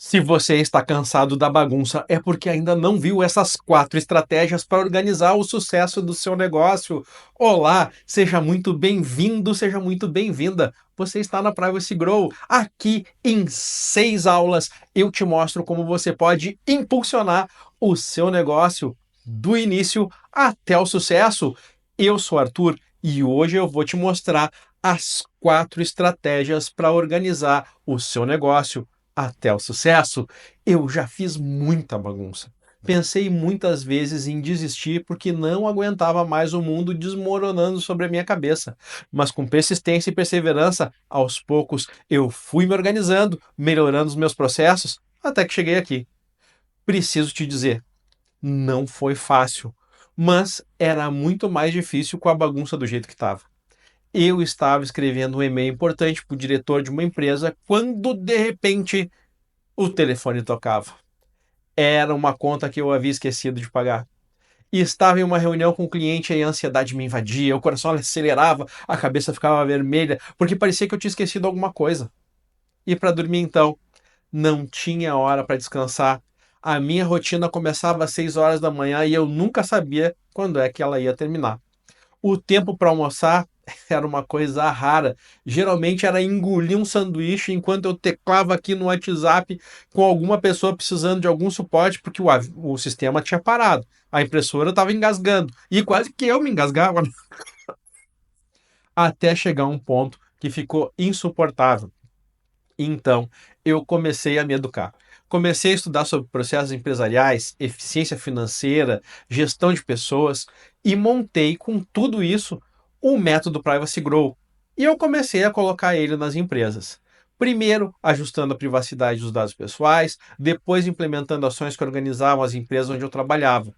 Se você está cansado da bagunça, é porque ainda não viu essas 4 estratégias para organizar o sucesso do seu negócio. Olá, seja muito bem-vindo, seja muito bem-vinda. Você está na Privacy Grow. Aqui em 6 aulas eu te mostro como você pode impulsionar o seu negócio do início até o sucesso. Eu sou Arthur e hoje eu vou te mostrar as 4 estratégias para organizar o seu negócio até o sucesso. Eu já fiz muita bagunça. Pensei muitas vezes em desistir porque não aguentava mais o mundo desmoronando sobre a minha cabeça. Mas com persistência e perseverança, aos poucos eu fui me organizando, melhorando os meus processos, até que cheguei aqui. Preciso te dizer, não foi fácil, mas era muito mais difícil com a bagunça do jeito que estava. Eu estava escrevendo um e-mail importante para o diretor de uma empresa quando, de repente, o telefone tocava. Era uma conta que eu havia esquecido de pagar. E estava em uma reunião com o cliente e a ansiedade me invadia, o coração acelerava, a cabeça ficava vermelha, porque parecia que eu tinha esquecido alguma coisa. E para dormir então, não tinha hora para descansar. A minha rotina começava às 6 horas da manhã e eu nunca sabia quando é que ela ia terminar. O tempo para almoçar era uma coisa rara. Geralmente era engolir um sanduíche enquanto eu teclava aqui no WhatsApp com alguma pessoa precisando de algum suporte, porque o sistema tinha parado. A impressora estava engasgando. E quase que eu me engasgava. Até chegar um ponto que ficou insuportável. Então, eu comecei a me educar. Comecei a estudar sobre processos empresariais, eficiência financeira, gestão de pessoas e montei com tudo isso o método Privacy Grow. E eu comecei a colocar ele nas empresas. Primeiro, ajustando a privacidade dos dados pessoais, depois implementando ações que organizavam as empresas onde eu trabalhava.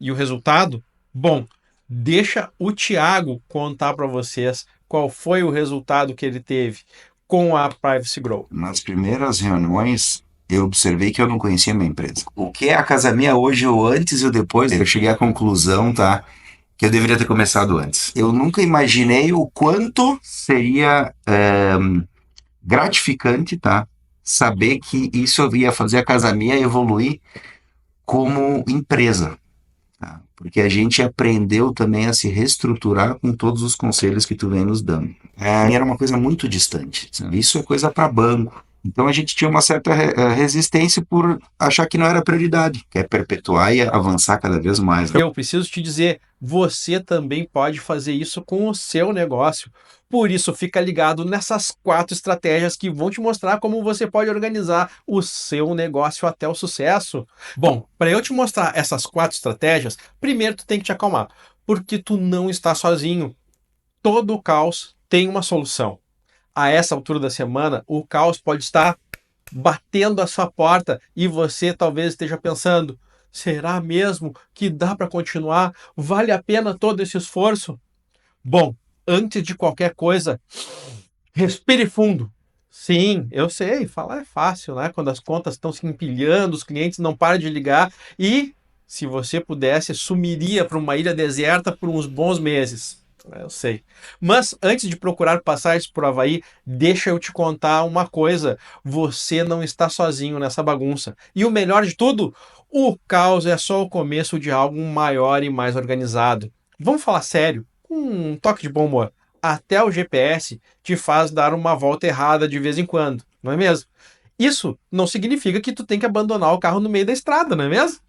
E o resultado? Bom, deixa o Thiago contar para vocês qual foi o resultado que ele teve com a Privacy Grow. Nas primeiras reuniões, eu observei que eu não conhecia a minha empresa. O que é a Casa Minha hoje, o antes e o depois, eu cheguei à conclusão, tá? Que eu deveria ter começado antes. Eu nunca imaginei o quanto seria gratificante, tá? Saber que isso ia fazer a Casa Minha evoluir como empresa. Tá? Porque a gente aprendeu também a se reestruturar com todos os conselhos que tu vem nos dando. Era uma coisa muito distante. Sabe? Isso é coisa para banco. Então a gente tinha uma certa resistência por achar que não era prioridade, que é perpetuar e avançar cada vez mais. Eu preciso te dizer, você também pode fazer isso com o seu negócio. Por isso, fica ligado nessas 4 estratégias que vão te mostrar como você pode organizar o seu negócio até o sucesso. Bom, para eu te mostrar essas 4 estratégias, primeiro tu tem que te acalmar, porque tu não está sozinho. Todo o caos tem uma solução. A essa altura da semana, o caos pode estar batendo a sua porta e você talvez esteja pensando: será mesmo que dá para continuar? Vale a pena todo esse esforço? Bom, antes de qualquer coisa, respire fundo. Sim, eu sei, falar é fácil, né? Quando as contas estão se empilhando, os clientes não param de ligar e, se você pudesse, sumiria para uma ilha deserta por uns bons meses. Eu sei. Mas antes de procurar passagens por Havaí, deixa eu te contar uma coisa. Você não está sozinho nessa bagunça. E o melhor de tudo, o caos é só o começo de algo maior e mais organizado. Vamos falar sério, com um toque de bom humor. Até o GPS te faz dar uma volta errada de vez em quando, não é mesmo? Isso não significa que tu tem que abandonar o carro no meio da estrada, não é mesmo?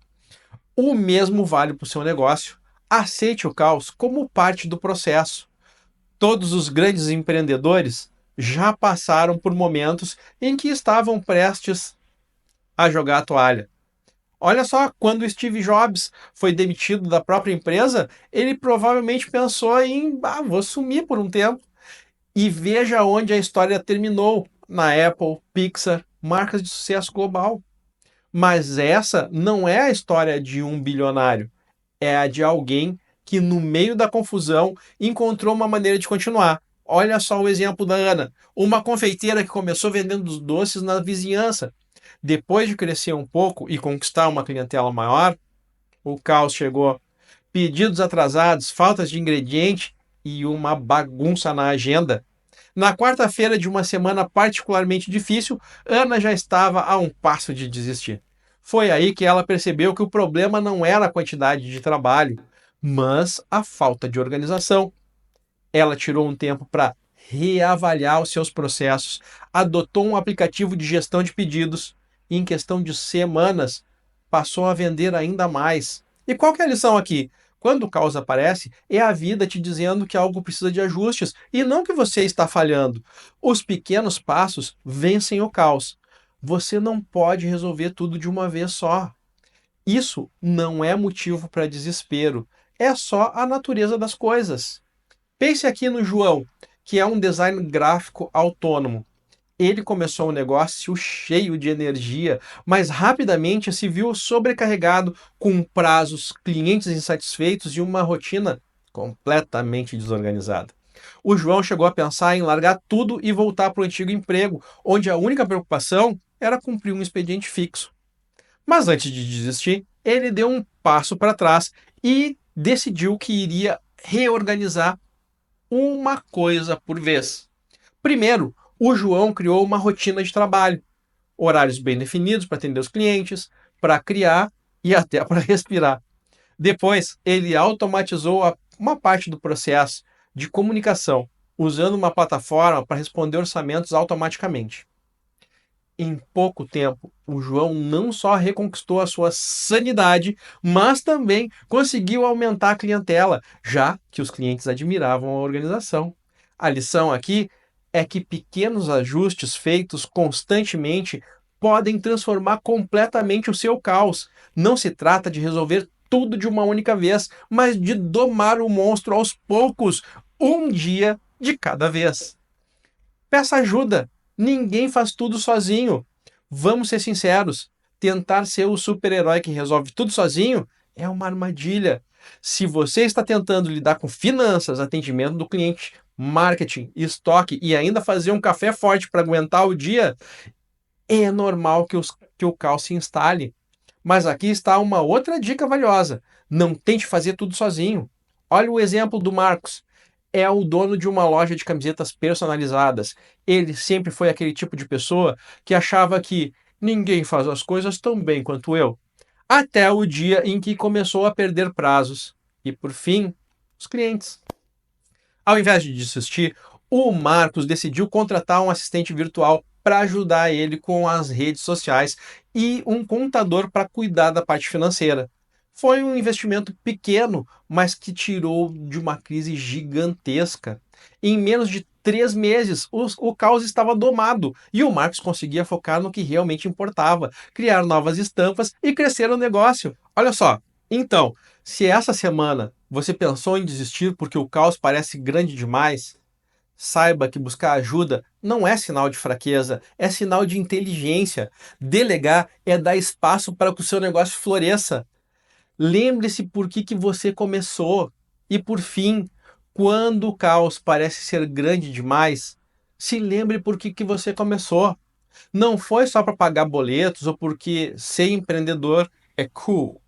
O mesmo vale para o seu negócio. Aceite o caos como parte do processo. Todos os grandes empreendedores já passaram por momentos em que estavam prestes a jogar a toalha. Olha só, quando Steve Jobs foi demitido da própria empresa, ele provavelmente pensou em, vou sumir por um tempo. E veja onde a história terminou, na Apple, Pixar, marcas de sucesso global. Mas essa não é a história de um bilionário, é a de alguém que, no meio da confusão, encontrou uma maneira de continuar. Olha só o exemplo da Ana, uma confeiteira que começou vendendo doces na vizinhança. Depois de crescer um pouco e conquistar uma clientela maior, o caos chegou. Pedidos atrasados, faltas de ingrediente e uma bagunça na agenda. Na quarta-feira de uma semana particularmente difícil, Ana já estava a um passo de desistir. Foi aí que ela percebeu que o problema não era a quantidade de trabalho, mas a falta de organização. Ela tirou um tempo para reavaliar os seus processos, adotou um aplicativo de gestão de pedidos e, em questão de semanas, passou a vender ainda mais. E qual que é a lição aqui? Quando o caos aparece, é a vida te dizendo que algo precisa de ajustes e não que você está falhando. Os pequenos passos vencem o caos. Você não pode resolver tudo de uma vez só. Isso não é motivo para desespero. É só a natureza das coisas. Pense aqui no João, que é um design gráfico autônomo. Ele começou um negócio cheio de energia, mas rapidamente se viu sobrecarregado com prazos, clientes insatisfeitos e uma rotina completamente desorganizada. O João chegou a pensar em largar tudo e voltar para o antigo emprego, onde a única preocupação era cumprir um expediente fixo. Mas antes de desistir, ele deu um passo para trás e decidiu que iria reorganizar uma coisa por vez. Primeiro, o João criou uma rotina de trabalho, horários bem definidos para atender os clientes, para criar e até para respirar. Depois, ele automatizou uma parte do processo de comunicação, usando uma plataforma para responder orçamentos automaticamente. Em pouco tempo, o João não só reconquistou a sua sanidade, mas também conseguiu aumentar a clientela, já que os clientes admiravam a organização. A lição aqui é que pequenos ajustes feitos constantemente podem transformar completamente o seu caos. Não se trata de resolver tudo de uma única vez, mas de domar o monstro aos poucos, um dia de cada vez. Peça ajuda. Ninguém faz tudo sozinho. Vamos ser sinceros. Tentar ser o super-herói que resolve tudo sozinho é uma armadilha. Se você está tentando lidar com finanças, atendimento do cliente, marketing, estoque e ainda fazer um café forte para aguentar o dia, é normal que o caos se instale. Mas aqui está uma outra dica valiosa. Não tente fazer tudo sozinho. Olha o exemplo do Marcos. É o dono de uma loja de camisetas personalizadas. Ele sempre foi aquele tipo de pessoa que achava que ninguém faz as coisas tão bem quanto eu. Até o dia em que começou a perder prazos. E, por fim, os clientes. Ao invés de desistir, o Marcos decidiu contratar um assistente virtual para ajudar ele com as redes sociais e um contador para cuidar da parte financeira. Foi um investimento pequeno, mas que tirou de uma crise gigantesca. Em menos de 3 meses, o caos estava domado e o Marcos conseguia focar no que realmente importava, criar novas estampas e crescer o negócio. Olha só, então, se essa semana você pensou em desistir porque o caos parece grande demais, saiba que buscar ajuda não é sinal de fraqueza, é sinal de inteligência. Delegar é dar espaço para que o seu negócio floresça. Lembre-se por que você começou. E por fim, quando o caos parece ser grande demais, se lembre por que você começou. Não foi só para pagar boletos ou porque ser empreendedor é cool.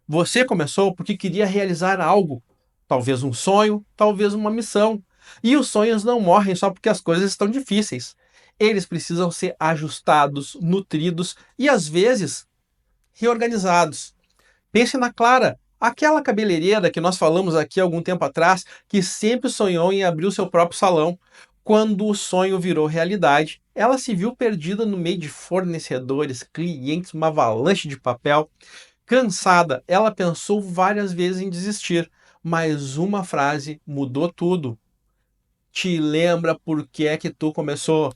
Você começou porque queria realizar algo, talvez um sonho, talvez uma missão. E os sonhos não morrem só porque as coisas estão difíceis. Eles precisam ser ajustados, nutridos e, às vezes, reorganizados. Pense na Clara, aquela cabeleireira que nós falamos aqui há algum tempo atrás, que sempre sonhou em abrir o seu próprio salão. Quando o sonho virou realidade, ela se viu perdida no meio de fornecedores, clientes, uma avalanche de papel. Cansada, ela pensou várias vezes em desistir, mas uma frase mudou tudo. Te lembra por que é que tu começou?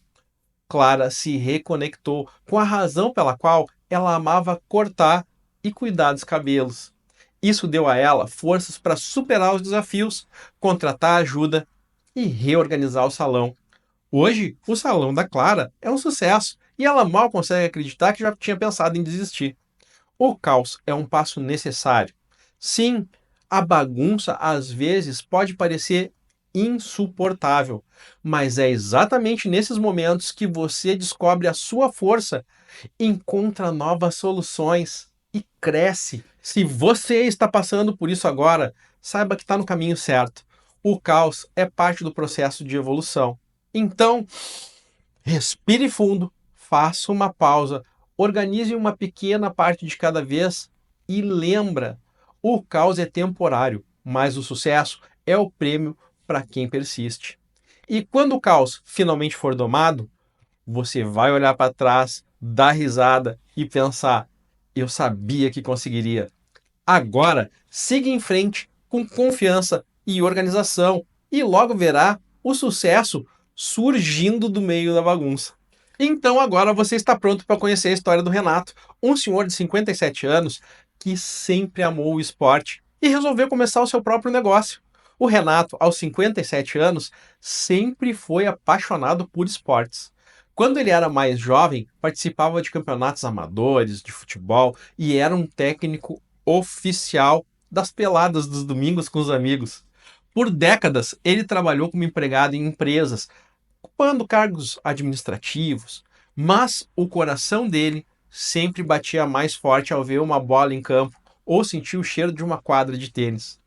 Clara se reconectou com a razão pela qual ela amava cortar e cuidar dos cabelos. Isso deu a ela forças para superar os desafios, contratar ajuda e reorganizar o salão. Hoje, o salão da Clara é um sucesso e ela mal consegue acreditar que já tinha pensado em desistir. O caos é um passo necessário. Sim, a bagunça às vezes pode parecer insuportável, mas é exatamente nesses momentos que você descobre a sua força, encontra novas soluções e cresce. Se você está passando por isso agora, saiba que está no caminho certo. O caos é parte do processo de evolução. Então, respire fundo, faça uma pausa, organize uma pequena parte de cada vez e lembra, o caos é temporário, mas o sucesso é o prêmio para quem persiste. E quando o caos finalmente for domado, você vai olhar para trás, dar risada e pensar: eu sabia que conseguiria. Agora, siga em frente com confiança e organização e logo verá o sucesso surgindo do meio da bagunça. Então agora você está pronto para conhecer a história do Renato, um senhor de 57 anos que sempre amou o esporte e resolveu começar o seu próprio negócio. O Renato, aos 57 anos, sempre foi apaixonado por esportes. Quando ele era mais jovem, participava de campeonatos amadores de futebol e era um técnico oficial das peladas dos domingos com os amigos. Por décadas, ele trabalhou como empregado em empresas, ocupando cargos administrativos, mas o coração dele sempre batia mais forte ao ver uma bola em campo ou sentir o cheiro de uma quadra de tênis.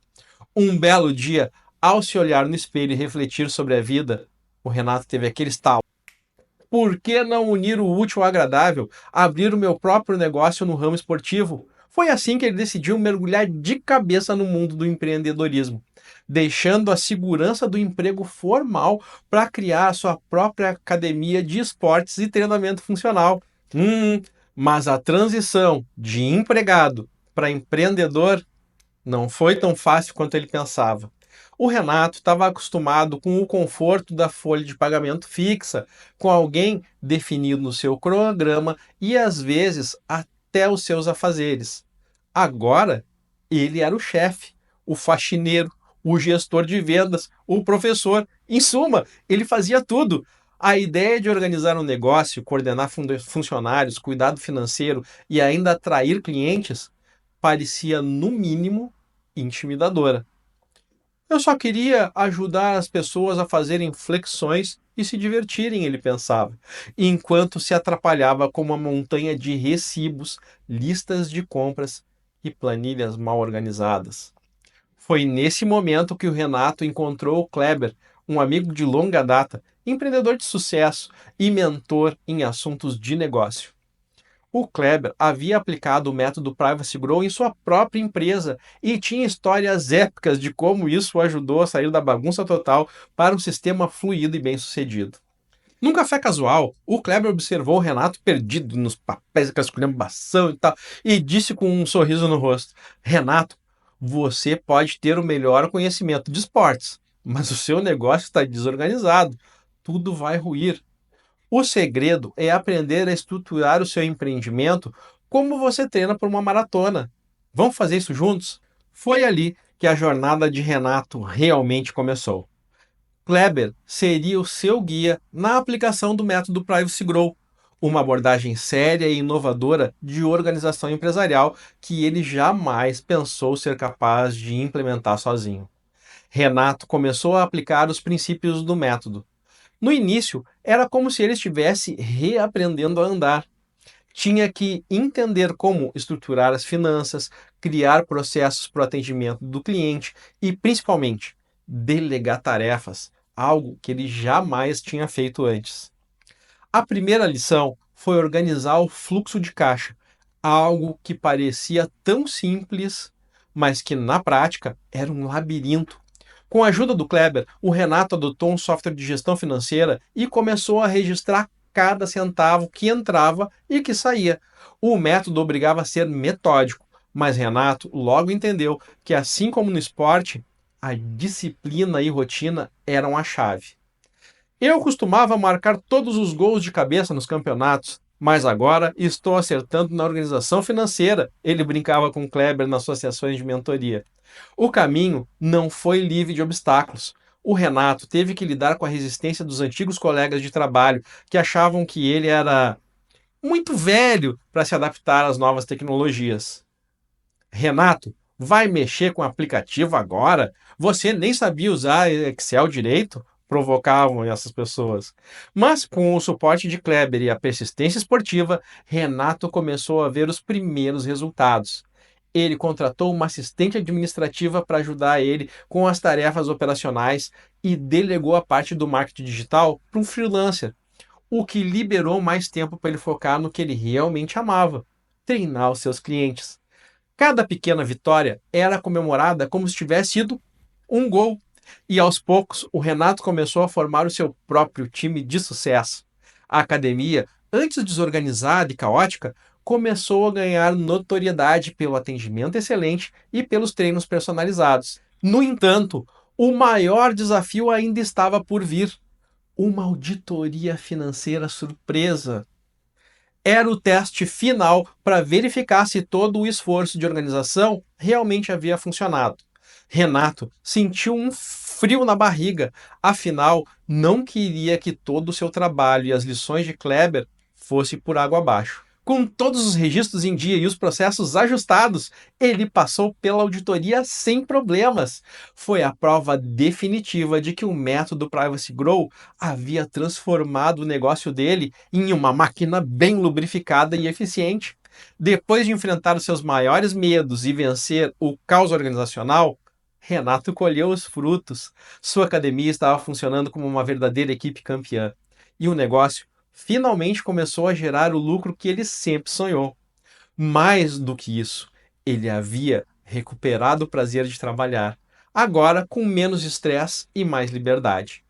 Um belo dia, ao se olhar no espelho e refletir sobre a vida, o Renato teve aquele estalo. Por que não unir o útil ao agradável, abrir o meu próprio negócio no ramo esportivo? Foi assim que ele decidiu mergulhar de cabeça no mundo do empreendedorismo, deixando a segurança do emprego formal para criar a sua própria academia de esportes e treinamento funcional. Mas a transição de empregado para empreendedor não foi tão fácil quanto ele pensava. O Renato estava acostumado com o conforto da folha de pagamento fixa, com alguém definido no seu cronograma e às vezes até os seus afazeres. Agora, ele era o chefe, o faxineiro, o gestor de vendas, o professor. Em suma, ele fazia tudo. A ideia de organizar um negócio, coordenar funcionários, cuidado financeiro e ainda atrair clientes parecia, no mínimo, intimidadora. Eu só queria ajudar as pessoas a fazerem flexões e se divertirem, ele pensava, enquanto se atrapalhava com uma montanha de recibos, listas de compras e planilhas mal organizadas. Foi nesse momento que o Renato encontrou o Kleber, um amigo de longa data, empreendedor de sucesso e mentor em assuntos de negócio. O Kleber havia aplicado o método Privacy Grow em sua própria empresa e tinha histórias épicas de como isso o ajudou a sair da bagunça total para um sistema fluido e bem-sucedido. Num café casual, o Kleber observou o Renato perdido nos papéis com a esculhambação e tal, e disse com um sorriso no rosto: Renato, você pode ter o melhor conhecimento de esportes, mas o seu negócio está desorganizado. Tudo vai ruir. O segredo é aprender a estruturar o seu empreendimento como você treina por uma maratona. Vamos fazer isso juntos? Foi ali que a jornada de Renato realmente começou. Kleber seria o seu guia na aplicação do método Privacy Grow, uma abordagem séria e inovadora de organização empresarial que ele jamais pensou ser capaz de implementar sozinho. Renato começou a aplicar os princípios do método. No início, era como se ele estivesse reaprendendo a andar. Tinha que entender como estruturar as finanças, criar processos para o atendimento do cliente e, principalmente, delegar tarefas, algo que ele jamais tinha feito antes. A primeira lição foi organizar o fluxo de caixa, algo que parecia tão simples, mas que na prática era um labirinto. Com a ajuda do Kleber, o Renato adotou um software de gestão financeira e começou a registrar cada centavo que entrava e que saía. O método obrigava a ser metódico, mas Renato logo entendeu que, assim como no esporte, a disciplina e rotina eram a chave. Eu costumava marcar todos os gols de cabeça nos campeonatos, mas agora estou acertando na organização financeira, ele brincava com Kleber nas suas sessões de mentoria. O caminho não foi livre de obstáculos. O Renato teve que lidar com a resistência dos antigos colegas de trabalho que achavam que ele era muito velho para se adaptar às novas tecnologias. Renato, vai mexer com o aplicativo agora? Você nem sabia usar Excel direito? Provocavam essas pessoas. Mas com o suporte de Kleber e a persistência esportiva, Renato começou a ver os primeiros resultados. Ele contratou uma assistente administrativa para ajudar ele com as tarefas operacionais e delegou a parte do marketing digital para um freelancer, o que liberou mais tempo para ele focar no que ele realmente amava: treinar os seus clientes. Cada pequena vitória era comemorada como se tivesse sido um gol. E aos poucos, o Renato começou a formar o seu próprio time de sucesso. A academia, antes desorganizada e caótica, começou a ganhar notoriedade pelo atendimento excelente e pelos treinos personalizados. No entanto, o maior desafio ainda estava por vir: uma auditoria financeira surpresa. Era o teste final para verificar se todo o esforço de organização realmente havia funcionado. Renato sentiu um frio na barriga, afinal, não queria que todo o seu trabalho e as lições de Kleber fosse por água abaixo. Com todos os registros em dia e os processos ajustados, ele passou pela auditoria sem problemas. Foi a prova definitiva de que o método Privacy Grow havia transformado o negócio dele em uma máquina bem lubrificada e eficiente. Depois de enfrentar os seus maiores medos e vencer o caos organizacional, Renato colheu os frutos. Sua academia estava funcionando como uma verdadeira equipe campeã. E o negócio finalmente começou a gerar o lucro que ele sempre sonhou. Mais do que isso, ele havia recuperado o prazer de trabalhar, agora com menos estresse e mais liberdade.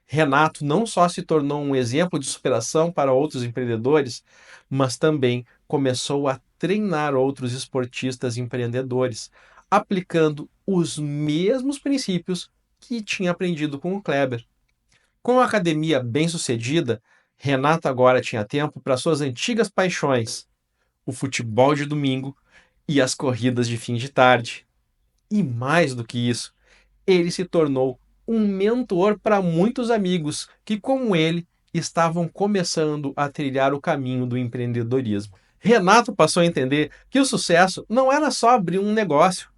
Renato não só se tornou um exemplo de superação para outros empreendedores, mas também começou a treinar outros esportistas e empreendedores, aplicando os mesmos princípios que tinha aprendido com o Kleber. Com a academia bem-sucedida, Renato agora tinha tempo para suas antigas paixões: o futebol de domingo e as corridas de fim de tarde. E mais do que isso, ele se tornou um mentor para muitos amigos que, como ele, estavam começando a trilhar o caminho do empreendedorismo. Renato passou a entender que o sucesso não era só abrir um negócio,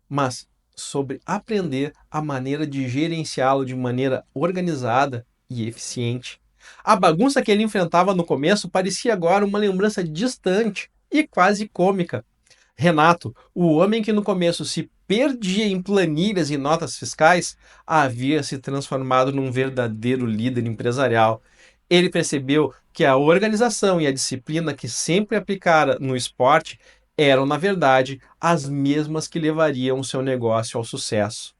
mas sobre aprender a maneira de gerenciá-lo de maneira organizada e eficiente. A bagunça que ele enfrentava no começo parecia agora uma lembrança distante e quase cômica. Renato, o homem que no começo se perdia em planilhas e notas fiscais, havia se transformado num verdadeiro líder empresarial. Ele percebeu que a organização e a disciplina que sempre aplicara no esporte eram, na verdade, as mesmas que levariam o seu negócio ao sucesso.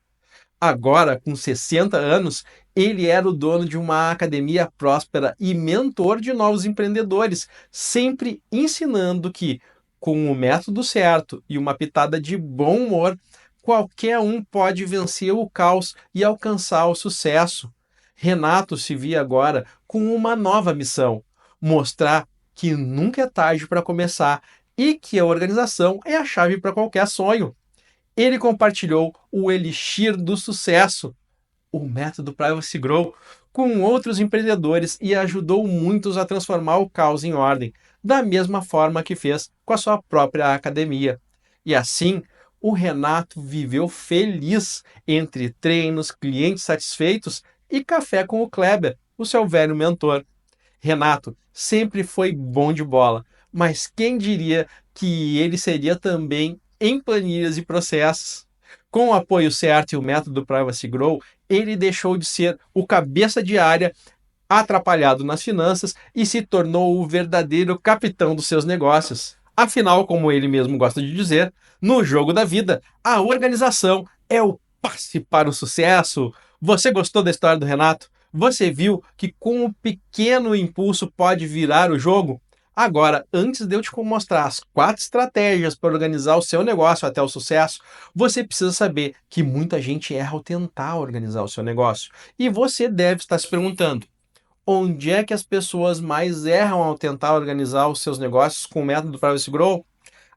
Agora, com 60 anos, ele era o dono de uma academia próspera e mentor de novos empreendedores, sempre ensinando que, com o método certo e uma pitada de bom humor, qualquer um pode vencer o caos e alcançar o sucesso. Renato se via agora com uma nova missão: mostrar que nunca é tarde para começar e que a organização é a chave para qualquer sonho. Ele compartilhou o Elixir do Sucesso, o método Privacy Grow, com outros empreendedores e ajudou muitos a transformar o caos em ordem, da mesma forma que fez com a sua própria academia. E assim, o Renato viveu feliz entre treinos, clientes satisfeitos e café com o Kleber, o seu velho mentor. Renato sempre foi bom de bola, mas quem diria que ele seria também em planilhas e processos? Com o apoio certo e o método Privacy Grow, ele deixou de ser o cabeça de área atrapalhado nas finanças e se tornou o verdadeiro capitão dos seus negócios. Afinal, como ele mesmo gosta de dizer, no jogo da vida, a organização é o passe para o sucesso. Você gostou da história do Renato? Você viu que com um pequeno impulso pode virar o jogo? Agora, antes de eu te mostrar as 4 estratégias para organizar o seu negócio até o sucesso, você precisa saber que muita gente erra ao tentar organizar o seu negócio. E você deve estar se perguntando: onde é que as pessoas mais erram ao tentar organizar os seus negócios com o método Privacy Grow?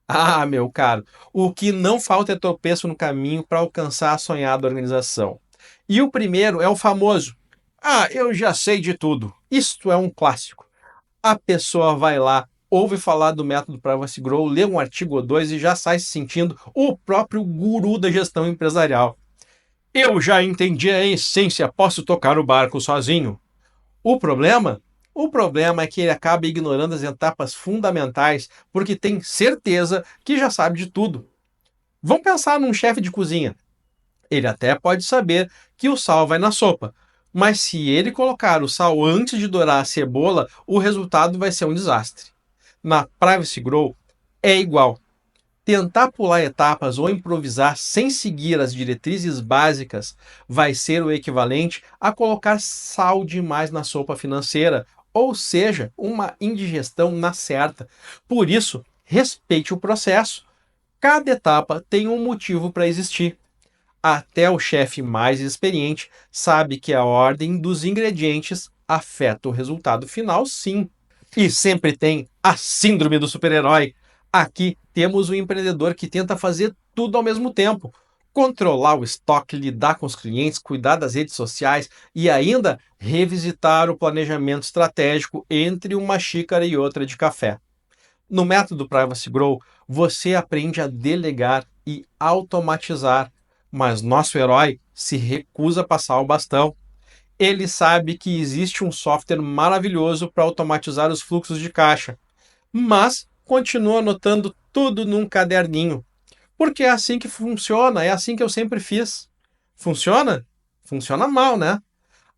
Ah, meu caro, o que não falta é tropeço no caminho para alcançar a sonhada organização. E o primeiro é o famoso: ah, eu já sei de tudo. Isto é um clássico. A pessoa vai lá, ouve falar do método Privacy Grow, lê um artigo ou dois e já sai se sentindo o próprio guru da gestão empresarial. Eu já entendi a essência, posso tocar o barco sozinho. O problema? O problema é que ele acaba ignorando as etapas fundamentais porque tem certeza que já sabe de tudo. Vamos pensar num chefe de cozinha. Ele até pode saber que o sal vai na sopa, mas se ele colocar o sal antes de dourar a cebola, o resultado vai ser um desastre. Na Privacy Grow é igual. Tentar pular etapas ou improvisar sem seguir as diretrizes básicas vai ser o equivalente a colocar sal demais na sopa financeira, ou seja, uma indigestão na certa. Por isso, respeite o processo. Cada etapa tem um motivo para existir. Até o chefe mais experiente sabe que a ordem dos ingredientes afeta o resultado final, sim. E sempre tem a síndrome do super-herói. Aqui temos um empreendedor que tenta fazer tudo ao mesmo tempo. Controlar o estoque, lidar com os clientes, cuidar das redes sociais e ainda revisitar o planejamento estratégico entre uma xícara e outra de café. No método Privacy Grow, você aprende a delegar e automatizar, mas nosso herói se recusa a passar o bastão. Ele sabe que existe um software maravilhoso para automatizar os fluxos de caixa, mas continua anotando tudo num caderninho. Porque é assim que funciona, é assim que eu sempre fiz. Funciona? Funciona mal, né?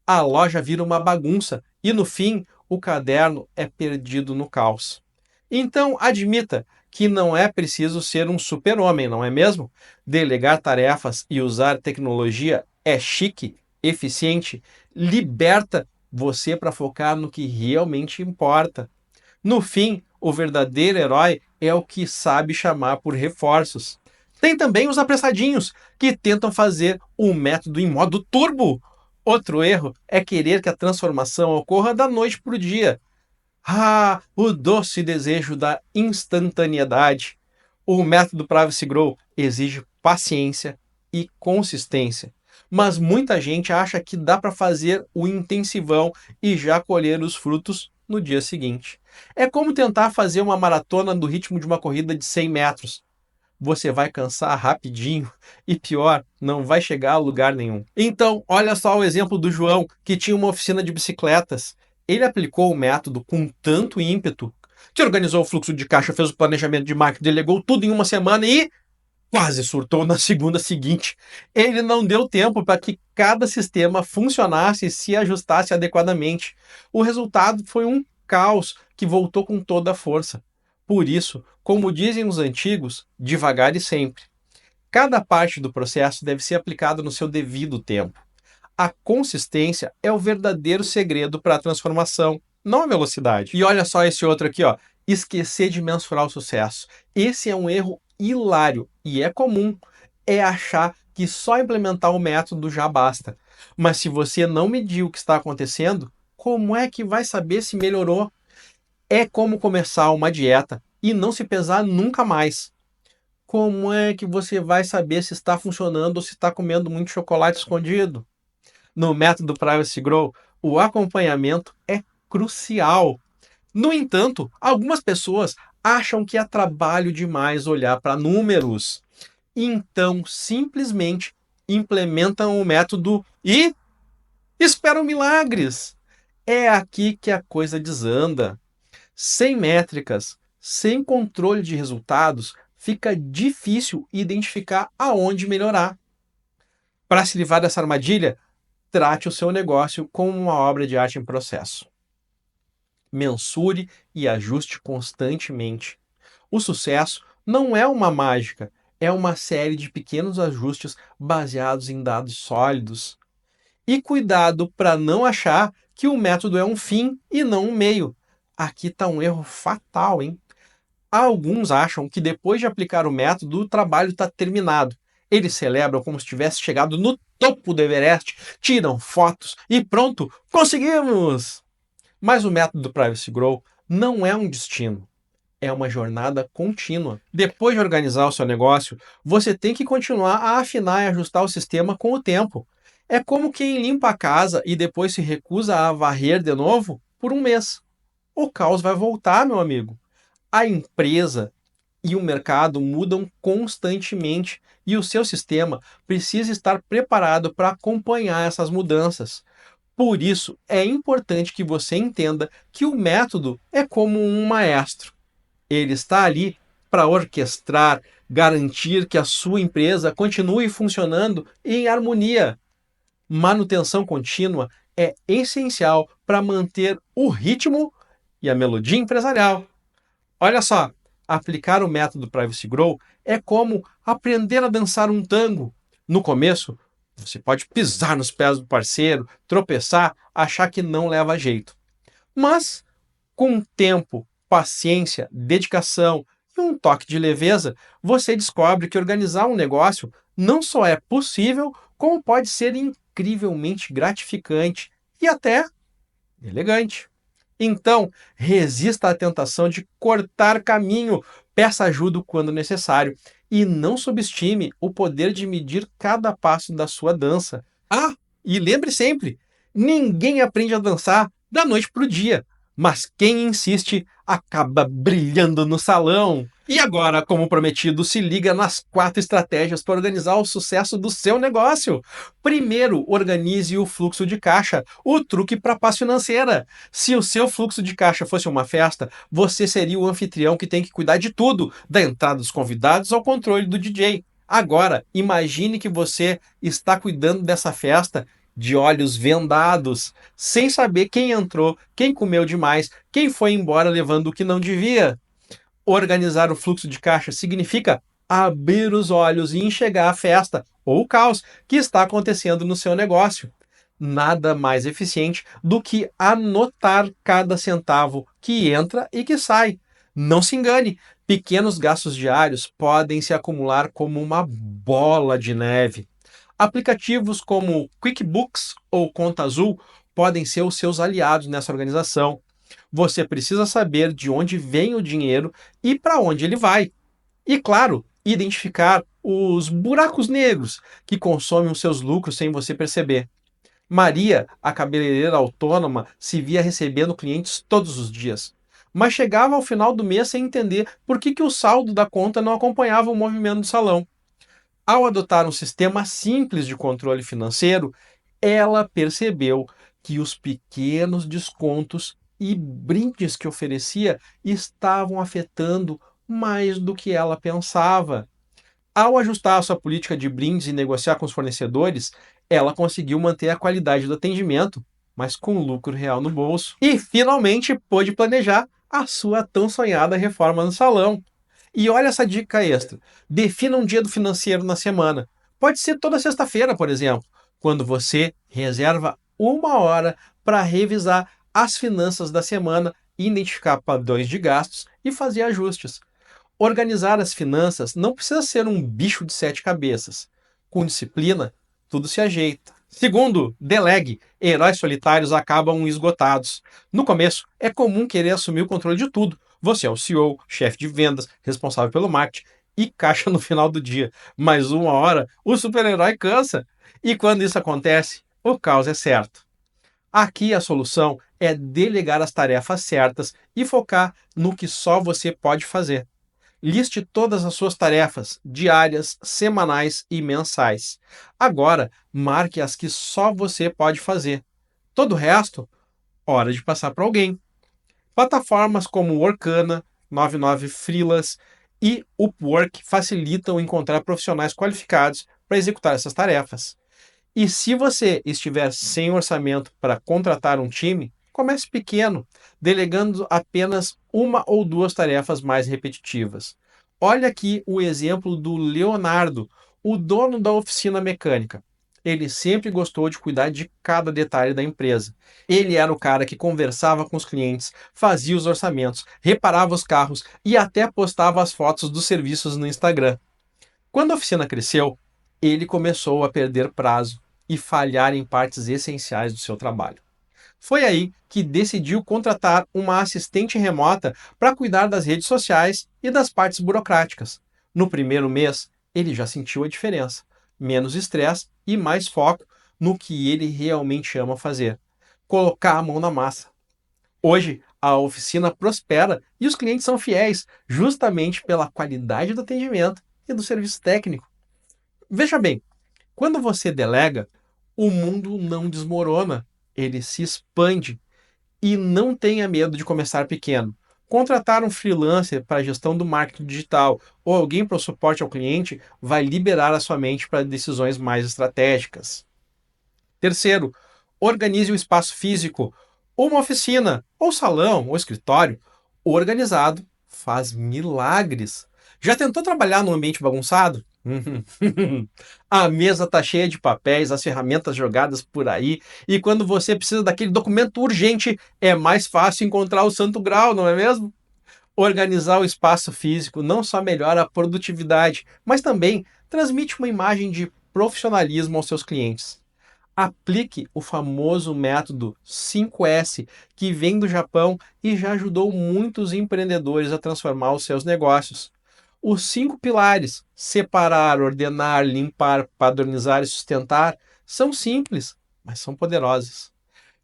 A loja vira uma bagunça e, no fim, o caderno é perdido no caos. Então, admita que não é preciso ser um super-homem, não é mesmo? Delegar tarefas e usar tecnologia é chique, eficiente, liberta você para focar no que realmente importa. No fim, o verdadeiro herói é o que sabe chamar por reforços. Tem também os apressadinhos, que tentam fazer o método em modo turbo. Outro erro é querer que a transformação ocorra da noite para o dia. Ah, o doce desejo da instantaneidade. O método Privacy Grow exige paciência e consistência. Mas muita gente acha que dá para fazer o intensivão e já colher os frutos no dia seguinte. É como tentar fazer uma maratona do ritmo de uma corrida de 100 metros. Você vai cansar rapidinho e, pior, não vai chegar a lugar nenhum. Então, olha só o exemplo do João, que tinha uma oficina de bicicletas. Ele aplicou o método com tanto ímpeto que organizou o fluxo de caixa, fez o planejamento de marketing, delegou tudo em uma semana e quase surtou na segunda seguinte. Ele não deu tempo para que cada sistema funcionasse e se ajustasse adequadamente. O resultado foi um caos que voltou com toda a força. Por isso, como dizem os antigos, devagar e sempre. Cada parte do processo deve ser aplicada no seu devido tempo. A consistência é o verdadeiro segredo para a transformação, não a velocidade. E olha só esse outro aqui, ó. Esquecer de mensurar o sucesso. Esse é um erro hilário e é comum. É achar que só implementar o método já basta. Mas se você não medir o que está acontecendo, como é que vai saber se melhorou? É como começar uma dieta e não se pesar nunca mais. Como é que você vai saber se está funcionando ou se está comendo muito chocolate escondido? No método Privacy Grow, o acompanhamento é crucial. No entanto, algumas pessoas acham que é trabalho demais olhar para números. Então, simplesmente implementam o método e esperam milagres. É aqui que a coisa desanda. Sem métricas, sem controle de resultados, fica difícil identificar aonde melhorar. Para se livrar dessa armadilha, trate o seu negócio como uma obra de arte em processo. Mensure e ajuste constantemente. O sucesso não é uma mágica, é uma série de pequenos ajustes baseados em dados sólidos. E cuidado para não achar que o método é um fim e não um meio. Aqui está um erro fatal, hein? Alguns acham que depois de aplicar o método, o trabalho está terminado. Eles celebram como se tivesse chegado no topo do Everest, tiram fotos e pronto, conseguimos! Mas o método do Privacy Grow não é um destino, é uma jornada contínua. Depois de organizar o seu negócio, você tem que continuar a afinar e ajustar o sistema com o tempo. É como quem limpa a casa e depois se recusa a varrer de novo por um mês. O caos vai voltar, meu amigo. A empresa e o mercado mudam constantemente e o seu sistema precisa estar preparado para acompanhar essas mudanças. Por isso, é importante que você entenda que o método é como um maestro. Ele está ali para orquestrar, garantir que a sua empresa continue funcionando em harmonia. Manutenção contínua é essencial para manter o ritmo e a melodia empresarial. Olha só, aplicar o método Privacy Grow é como aprender a dançar um tango. No começo, você pode pisar nos pés do parceiro, tropeçar, achar que não leva jeito. Mas, com tempo, paciência, dedicação e um toque de leveza, você descobre que organizar um negócio não só é possível, como pode ser incrivelmente gratificante e até elegante. Então, resista à tentação de cortar caminho, peça ajuda quando necessário e não subestime o poder de medir cada passo da sua dança. Ah, e lembre sempre, ninguém aprende a dançar da noite para o dia, mas quem insiste acaba brilhando no salão. E agora, como prometido, se liga nas 4 estratégias para organizar o sucesso do seu negócio. Primeiro, organize o fluxo de caixa, o truque para a paz financeira. Se o seu fluxo de caixa fosse uma festa, você seria o anfitrião que tem que cuidar de tudo, da entrada dos convidados ao controle do DJ. Agora, imagine que você está cuidando dessa festa de olhos vendados, sem saber quem entrou, quem comeu demais, quem foi embora levando o que não devia. Organizar o fluxo de caixa significa abrir os olhos e enxergar a festa ou o caos que está acontecendo no seu negócio. Nada mais eficiente do que anotar cada centavo que entra e que sai. Não se engane, pequenos gastos diários podem se acumular como uma bola de neve. Aplicativos como QuickBooks ou Conta Azul podem ser os seus aliados nessa organização. Você precisa saber de onde vem o dinheiro e para onde ele vai. E, claro, identificar os buracos negros que consomem os seus lucros sem você perceber. Maria, a cabeleireira autônoma, se via recebendo clientes todos os dias, mas chegava ao final do mês sem entender por que o saldo da conta não acompanhava o movimento do salão. Ao adotar um sistema simples de controle financeiro, ela percebeu que os pequenos descontos e brindes que oferecia estavam afetando mais do que ela pensava. Ao ajustar a sua política de brindes e negociar com os fornecedores, ela conseguiu manter a qualidade do atendimento, mas com lucro real no bolso. E finalmente pôde planejar a sua tão sonhada reforma no salão. E olha essa dica extra: defina um dia do financeiro na semana. Pode ser toda sexta-feira, por exemplo, quando você reserva 1 hora para revisar as finanças da semana, identificar padrões de gastos e fazer ajustes. Organizar as finanças não precisa ser um bicho de 7 cabeças. Com disciplina, tudo se ajeita. Segundo, delegue. Heróis solitários acabam esgotados. No começo, é comum querer assumir o controle de tudo. Você é o CEO, chefe de vendas, responsável pelo marketing e caixa no final do dia. Mas 1 hora, o super-herói cansa. E quando isso acontece, o caos é certo. Aqui a solução é delegar as tarefas certas e focar no que só você pode fazer. Liste todas as suas tarefas, diárias, semanais e mensais. Agora, marque as que só você pode fazer. Todo o resto, hora de passar para alguém. Plataformas como Workana, 99 Freelas e Upwork facilitam encontrar profissionais qualificados para executar essas tarefas. E se você estiver sem orçamento para contratar um time, comece pequeno, delegando apenas 1 ou 2 tarefas mais repetitivas. Olha aqui o exemplo do Leonardo, o dono da oficina mecânica. Ele sempre gostou de cuidar de cada detalhe da empresa. Ele era o cara que conversava com os clientes, fazia os orçamentos, reparava os carros e até postava as fotos dos serviços no Instagram. Quando a oficina cresceu, ele começou a perder prazo e falhar em partes essenciais do seu trabalho. Foi aí que decidiu contratar uma assistente remota para cuidar das redes sociais e das partes burocráticas. No primeiro mês, ele já sentiu a diferença. Menos estresse e mais foco no que ele realmente ama fazer: colocar a mão na massa. Hoje, a oficina prospera e os clientes são fiéis, justamente pela qualidade do atendimento e do serviço técnico. Veja bem, quando você delega, o mundo não desmorona, ele se expande. E não tenha medo de começar pequeno. Contratar um freelancer para a gestão do marketing digital ou alguém para o suporte ao cliente vai liberar a sua mente para decisões mais estratégicas. Terceiro, organize o espaço físico. Uma oficina, ou salão, ou escritório, organizado faz milagres. Já tentou trabalhar num ambiente bagunçado? A mesa está cheia de papéis, as ferramentas jogadas por aí, e quando você precisa daquele documento urgente, é mais fácil encontrar o santo grau, não é mesmo? Organizar o espaço físico não só melhora a produtividade, mas também transmite uma imagem de profissionalismo aos seus clientes. Aplique o famoso método 5S, que vem do Japão e já ajudou muitos empreendedores a transformar os seus negócios. Os 5 pilares, separar, ordenar, limpar, padronizar e sustentar, são simples, mas são poderosos.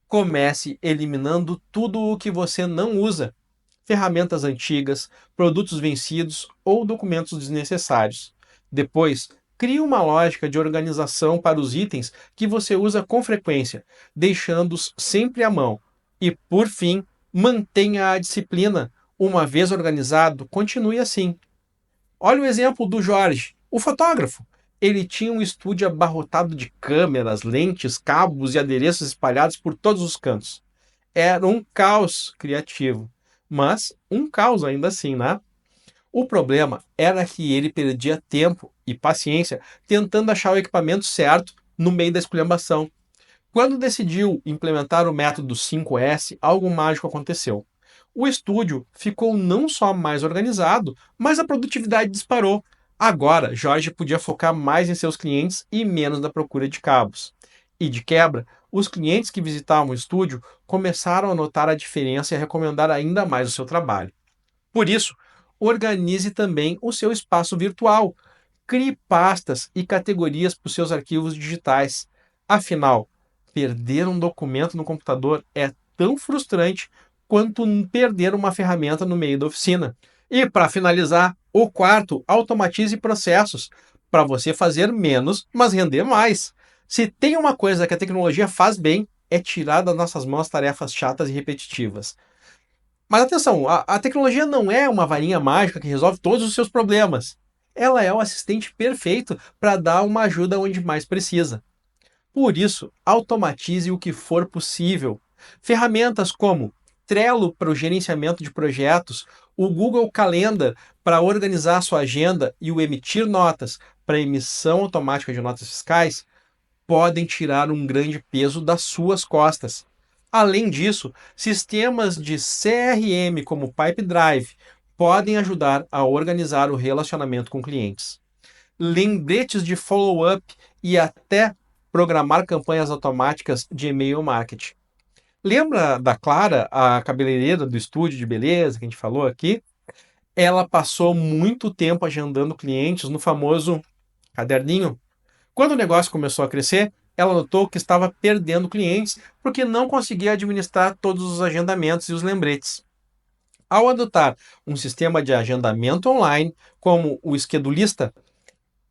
Comece eliminando tudo o que você não usa: ferramentas antigas, produtos vencidos ou documentos desnecessários. Depois, crie uma lógica de organização para os itens que você usa com frequência, deixando-os sempre à mão. E, por fim, mantenha a disciplina. Uma vez organizado, continue assim. Olha o exemplo do Jorge, o fotógrafo. Ele tinha um estúdio abarrotado de câmeras, lentes, cabos e adereços espalhados por todos os cantos. Era um caos criativo, mas um caos ainda assim, né? O problema era que ele perdia tempo e paciência tentando achar o equipamento certo no meio da esculhambação. Quando decidiu implementar o método 5S, algo mágico aconteceu. O estúdio ficou não só mais organizado, mas a produtividade disparou. Agora, Jorge podia focar mais em seus clientes e menos na procura de cabos. E de quebra, os clientes que visitavam o estúdio começaram a notar a diferença e a recomendar ainda mais o seu trabalho. Por isso, organize também o seu espaço virtual. Crie pastas e categorias para os seus arquivos digitais. Afinal, perder um documento no computador é tão frustrante quanto perder uma ferramenta no meio da oficina. E para finalizar, o quarto, automatize processos para você fazer menos, mas render mais. Se tem uma coisa que a tecnologia faz bem, é tirar das nossas mãos tarefas chatas e repetitivas. Mas atenção, a tecnologia não é uma varinha mágica que resolve todos os seus problemas. Ela é o assistente perfeito para dar uma ajuda onde mais precisa. Por isso, automatize o que for possível. Ferramentas como Trello para o gerenciamento de projetos, o Google Calendar para organizar sua agenda e o Emitir Notas para emissão automática de notas fiscais podem tirar um grande peso das suas costas. Além disso, sistemas de CRM como Pipedrive podem ajudar a organizar o relacionamento com clientes. Lembretes de follow-up e até programar campanhas automáticas de e-mail marketing. Lembra da Clara, a cabeleireira do estúdio de beleza que a gente falou aqui? Ela passou muito tempo agendando clientes no famoso caderninho. Quando o negócio começou a crescer, ela notou que estava perdendo clientes porque não conseguia administrar todos os agendamentos e os lembretes. Ao adotar um sistema de agendamento online, como o Schedulista,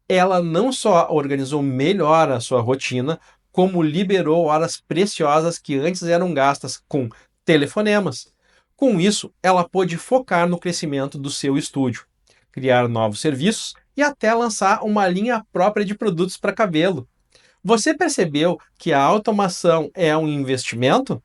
ela não só organizou melhor a sua rotina, como liberou horas preciosas que antes eram gastas com telefonemas. Com isso, ela pôde focar no crescimento do seu estúdio, criar novos serviços e até lançar uma linha própria de produtos para cabelo. Você percebeu que a automação é um investimento?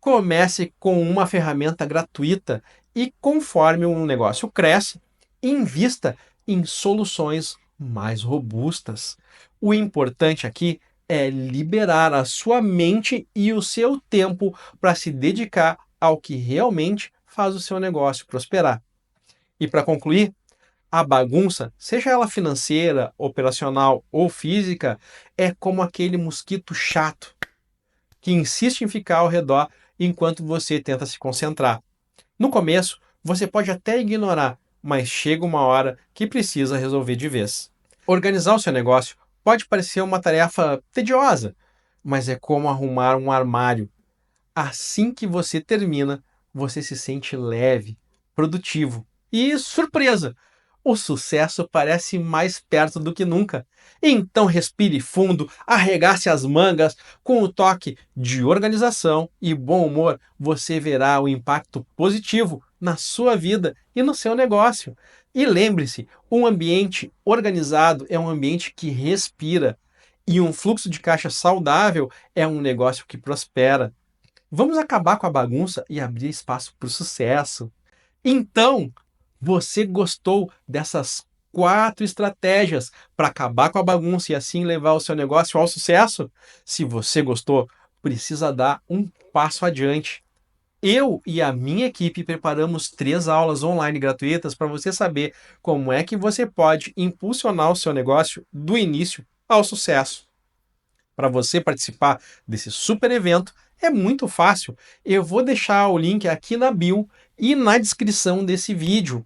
Comece com uma ferramenta gratuita e, conforme um negócio cresce, invista em soluções mais robustas. O importante aqui é liberar a sua mente e o seu tempo para se dedicar ao que realmente faz o seu negócio prosperar. E para concluir, a bagunça, seja ela financeira, operacional ou física, é como aquele mosquito chato que insiste em ficar ao redor enquanto você tenta se concentrar. No começo, você pode até ignorar, mas chega uma hora que precisa resolver de vez. Organizar o seu negócio pode parecer uma tarefa tediosa, mas é como arrumar um armário. Assim que você termina, você se sente leve, produtivo e, surpresa, o sucesso parece mais perto do que nunca. Então respire fundo, arregace as mangas, com o toque de organização e bom humor, você verá o impacto positivo na sua vida e no seu negócio. E lembre-se, um ambiente organizado é um ambiente que respira, e um fluxo de caixa saudável é um negócio que prospera. Vamos acabar com a bagunça e abrir espaço para o sucesso. Então, você gostou dessas 4 estratégias para acabar com a bagunça e assim levar o seu negócio ao sucesso? Se você gostou, precisa dar um passo adiante. Eu e a minha equipe preparamos 3 aulas online gratuitas para você saber como é que você pode impulsionar o seu negócio do início ao sucesso. Para você participar desse super evento, é muito fácil. Eu vou deixar o link aqui na bio e na descrição desse vídeo.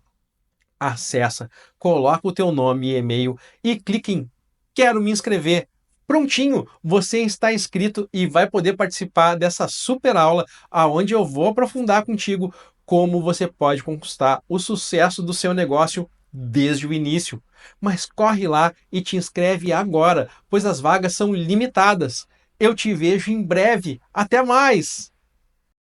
Acessa, coloca o teu nome e e-mail e clique em Quero me inscrever. Prontinho, você está inscrito e vai poder participar dessa super aula onde eu vou aprofundar contigo como você pode conquistar o sucesso do seu negócio desde o início. Mas corre lá e te inscreve agora, pois as vagas são limitadas. Eu te vejo em breve. Até mais!